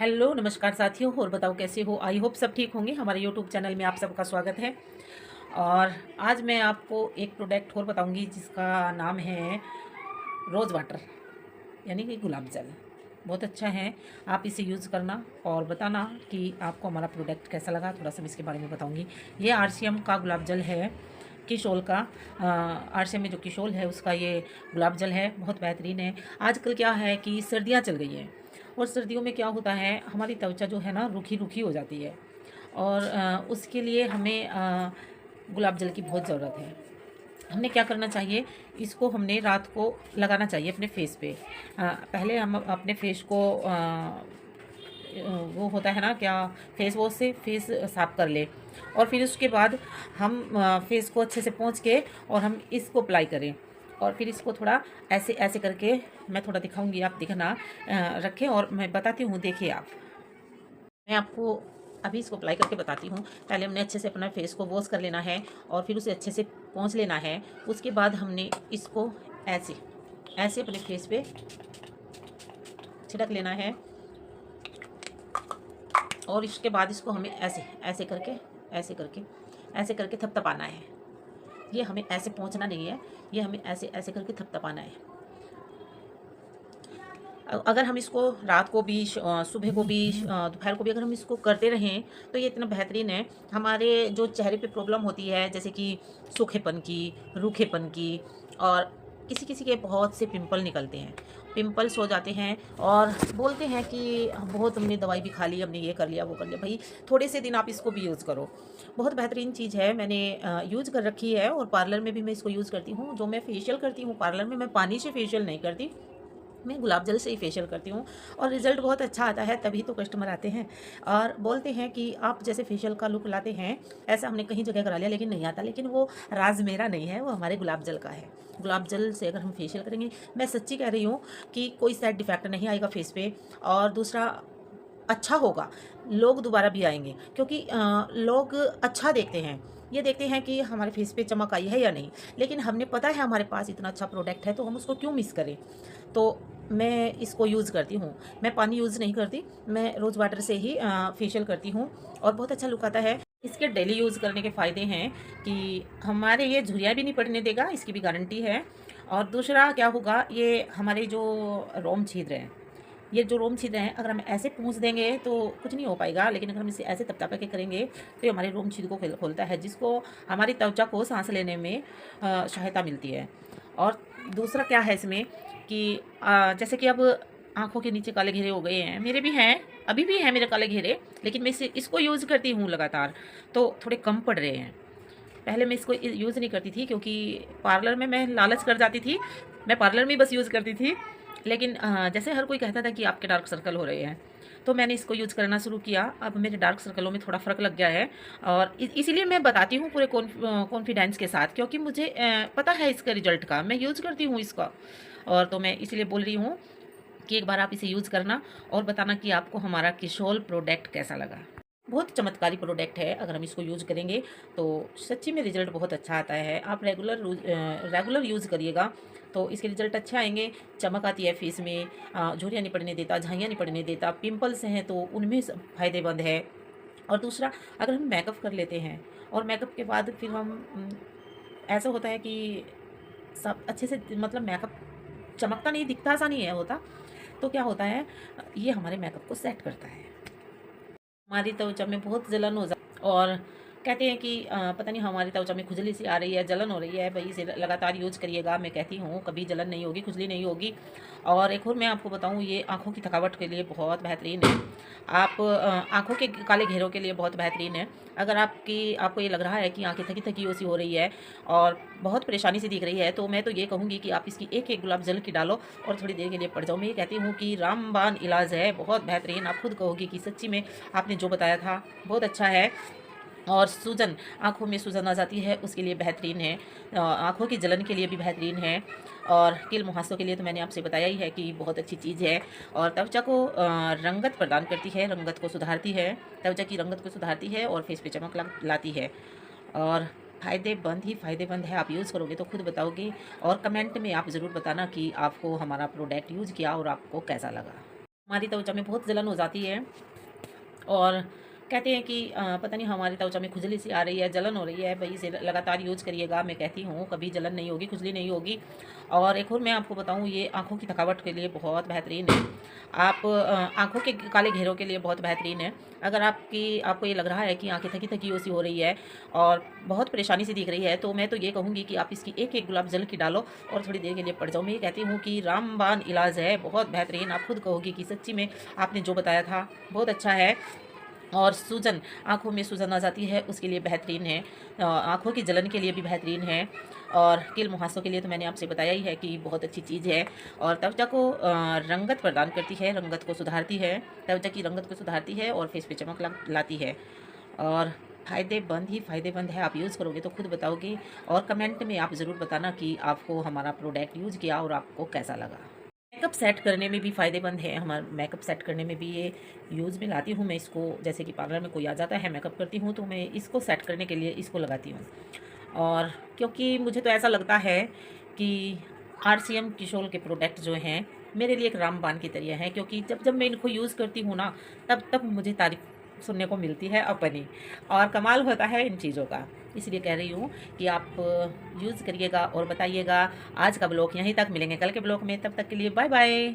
Hello नमस्कार साथियों, और बताओ कैसे हो। आई होप सब ठीक होंगे। हमारे यूट्यूब चैनल में आप सबका स्वागत है। और आज मैं आपको एक प्रोडक्ट और बताऊंगी जिसका नाम है रोज़ वाटर, यानी कि गुलाब जल। बहुत अच्छा है, आप इसे यूज़ करना और बताना कि आपको हमारा प्रोडक्ट कैसा लगा। थोड़ा सा मैं इसके बारे में बताऊंगी। ये आरसीएम का गुलाब जल है, किशोल का। आरसीएम में जो किशोल है उसका ये गुलाब जल है, बहुत बेहतरीन है। आजकल क्या है कि सर्दियाँ चल गई हैं, और सर्दियों में क्या होता है, हमारी त्वचा जो है ना रूखी रूखी हो जाती है, और उसके लिए हमें गुलाब जल की बहुत ज़रूरत है। हमने क्या करना चाहिए, इसको हमने रात को लगाना चाहिए अपने फेस पे। पहले हम अपने फेस को वो होता है ना क्या, फेस वॉश से फेस साफ कर ले, और फिर उसके बाद हम फेस को अच्छे से पोंछ के और हम इसको अप्लाई करें। और फिर इसको थोड़ा ऐसे ऐसे करके मैं थोड़ा दिखाऊंगी, आप दिखना। रखें और मैं बताती हूँ, देखिए आप। मैं आपको अभी इसको अप्लाई करके बताती हूँ। पहले हमने अच्छे से अपना फेस को वॉश कर लेना है और फिर उसे अच्छे से पोंछ लेना है। उसके बाद हमने इसको ऐसे ऐसे अपने फेस पे छिड़क लेना है, और इसके बाद इसको हमें ऐसे ऐसे करके ऐसे करके ऐसे करके थपथपाना है। ये हमें ऐसे पहुंचना नहीं है, ये हमें ऐसे ऐसे करके थपथपाना है। अगर हम इसको रात को भी, सुबह को भी, दोपहर को भी अगर हम इसको करते रहें तो ये इतना बेहतरीन है। हमारे जो चेहरे पे प्रॉब्लम होती है, जैसे कि सूखेपन की, रूखेपन की, और किसी किसी के बहुत से पिंपल निकलते हैं, पिंपल्स हो जाते हैं, और बोलते हैं कि बहुत हमने दवाई भी खा ली, हमने ये कर लिया वो कर लिया। भाई थोड़े से दिन आप इसको भी यूज़ करो, बहुत बेहतरीन चीज़ है। मैंने यूज़ कर रखी है, और पार्लर में भी मैं इसको यूज़ करती हूँ। जो मैं फेशियल करती हूँ पार्लर में, मैं पानी से फेशियल नहीं करती, मैं गुलाब जल से ही फेशियल करती हूँ, और रिज़ल्ट बहुत अच्छा आता है। तभी तो कस्टमर आते हैं और बोलते हैं कि आप जैसे फेशियल का लुक लाते हैं, ऐसा हमने कहीं जगह करा लिया लेकिन नहीं आता। लेकिन वो राज मेरा नहीं है, वो हमारे गुलाब जल का है। गुलाब जल से अगर हम फेशियल करेंगे, मैं सच्ची कह रही हूँ कि कोई साइड इफेक्ट नहीं आएगा फेस पे, और दूसरा अच्छा होगा, लोग दोबारा भी आएंगे, क्योंकि लोग अच्छा देखते हैं, ये देखते हैं कि हमारे फेस पे चमक आई है या नहीं। लेकिन हमने पता है हमारे पास इतना अच्छा प्रोडक्ट है, तो हम उसको क्यों मिस करें। तो मैं इसको यूज़ करती हूँ। मैं पानी यूज़ नहीं करती, मैं रोज़ वाटर से ही फेशियल करती हूँ, और बहुत अच्छा लुक आता है। इसके डेली यूज़ करने के फ़ायदे हैं कि हमारे ये झुर्रियाँ भी नहीं पड़ने देगा, इसकी भी गारंटी है। और दूसरा क्या होगा, ये हमारे जो रोम छिद्र हैं, ये जो रोम छिद्र हैं, अगर हम ऐसे पूंछ देंगे तो कुछ नहीं हो पाएगा, लेकिन अगर हम इसे ऐसे तपता के करेंगे तो ये हमारे रोम छिद्र को खोलता है, जिसको हमारी त्वचा को सांस लेने में सहायता मिलती है। और दूसरा क्या है इसमें कि जैसे कि अब आँखों के नीचे काले घेरे हो गए हैं, मेरे भी हैं, अभी भी हैं मेरे काले घेरे, लेकिन मैं इसे इसको यूज़ करती हूँ लगातार, तो थोड़े कम पड़ रहे हैं। पहले मैं इसको यूज़ नहीं करती थी, क्योंकि पार्लर में मैं लालच कर जाती थी, मैं पार्लर में बस यूज़ करती थी। लेकिन जैसे हर कोई कहता था कि आपके डार्क सर्कल हो रहे हैं, तो मैंने इसको यूज़ करना शुरू किया। अब मेरे डार्क सर्कलों में थोड़ा फ़र्क लग गया है, और इसीलिए मैं बताती हूँ पूरे कॉन्फिडेंस के साथ, क्योंकि मुझे पता है इसका रिजल्ट का, मैं यूज़ करती हूँ इसका। और तो मैं इसीलिए बोल रही हूँ कि एक बार आप इसे यूज़ करना और बताना कि आपको हमारा किशोल प्रोडक्ट कैसा लगा। बहुत चमत्कारी प्रोडक्ट है, अगर हम इसको यूज़ करेंगे तो सच्ची में रिज़ल्ट बहुत अच्छा आता है। आप रेगुलर यूज़ करिएगा तो इसके रिज़ल्ट अच्छे आएंगे। चमक आती है फेस में, झुर्रियाँ नहीं पड़ने देता, झाइयाँ नहीं पड़ने देता, पिंपल्स हैं तो उनमें फ़ायदेमंद है। और दूसरा, अगर हम मेकअप कर लेते हैं और मेकअप के बाद फिर हम ऐसा होता है कि सब अच्छे से, मतलब मेकअप चमकता नहीं, दिखता सा नहीं है होता, तो क्या होता है, ये हमारे मेकअप को सेट करता है। हमारी त्वचा में बहुत जलन हो जा, और कहते हैं कि पता नहीं हमारी त्वचा में खुजली सी आ रही है, जलन हो रही है, भाई इसे लगातार यूज़ करिएगा। मैं कहती हूँ कभी जलन नहीं होगी, खुजली नहीं होगी। और एक और मैं आपको बताऊँ, ये आँखों की थकावट के लिए बहुत बेहतरीन है। आप आँखों के काले घेरों के लिए बहुत बेहतरीन है। अगर आपको ये लग रहा है कि आँखें थकी थकी सी हो रही है और बहुत परेशानी सी दिख रही है, तो मैं तो ये कहूँगी कि आप इसकी एक एक गुलाब जल की डालो और थोड़ी देर के लिए पड़ जाओ। मैं ये कहती हूँ कि रामबाण इलाज है, बहुत बेहतरीन। आप खुद कहोगी कि सच्ची में आपने जो बताया था बहुत अच्छा है। और सूजन, आँखों में सूजन आ जाती है, उसके लिए बेहतरीन है। आँखों की जलन के लिए भी बेहतरीन है, और कील मुहासों के लिए तो मैंने आपसे बताया ही है कि बहुत अच्छी चीज़ है। और त्वचा को रंगत प्रदान करती है, रंगत को सुधारती है, त्वचा की रंगत को सुधारती है और फेस पे चमक लाती है। और फ़ायदेमंद ही फ़ायदेमंद है। आप यूज़ करोगे तो खुद बताओगे, और कमेंट में आप ज़रूर बताना कि आपको हमारा प्रोडक्ट यूज़ किया और आपको कैसा लगा। हमारी त्वचा में बहुत जलन हो जाती है और कहते हैं कि पता नहीं हमारी त्वचा में खुजली सी आ रही है, जलन हो रही है, भई इसे लगातार यूज़ करिएगा। मैं कहती हूँ कभी जलन नहीं होगी, खुजली नहीं होगी। और एक और मैं आपको बताऊँ, ये आँखों की थकावट के लिए बहुत बेहतरीन है। आप आँखों के काले घेरों के लिए बहुत बेहतरीन है। अगर आपको ये लग रहा है कि आँखें थकी-थकी सी हो रही है और बहुत परेशानी सी दिख रही है, तो मैं तो ये कहूँगी कि आप इसकी एक-एक गुलाब जल की डालो और थोड़ी देर के लिए पड़ जाओ। मैं ये कहती हूँ कि रामबाण इलाज है, बहुत बेहतरीन। आप खुद कहोगे कि सच्ची में आपने जो बताया था बहुत अच्छा है। और सूजन, आँखों में सूजन आ जाती है, उसके लिए बेहतरीन है। आँखों की जलन के लिए भी बेहतरीन है और कील मुहासों के लिए तो मैंने आपसे बताया ही है कि बहुत अच्छी चीज़ है और त्वचा को रंगत प्रदान करती है, रंगत को सुधारती है, त्वचा की रंगत को सुधारती है और फेस पे चमक लाती है और फ़ायदेमंद ही फ़ायदेमंद है। आप यूज़ करोगे तो खुद बताओगे और कमेंट में आप ज़रूर बताना कि आपको हमारा प्रोडक्ट यूज़ किया और आपको कैसा लगा। मेकअप सेट करने में भी फ़ायदेमंद है, हमारा मेकअप सेट करने में भी ये यूज़ में लाती हूँ मैं इसको। जैसे कि पार्लर में कोई आ जाता है, मेकअप करती हूँ, तो मैं इसको सेट करने के लिए इसको लगाती हूँ। और क्योंकि मुझे तो ऐसा लगता है कि आरसीएम किशोल के प्रोडक्ट जो हैं, मेरे लिए एक रामबाण की तरह हैं, क्योंकि जब जब मैं इनको यूज़ करती हूँ ना, तब तब मुझे तारीफ़ सुनने को मिलती है अपनी और कमाल होता है इन चीज़ों का। इसलिए कह रही हूँ कि आप यूज़ करिएगा और बताइएगा। आज का ब्लॉग यहीं तक, मिलेंगे कल के ब्लॉग में, तब तक के लिए बाय बाय।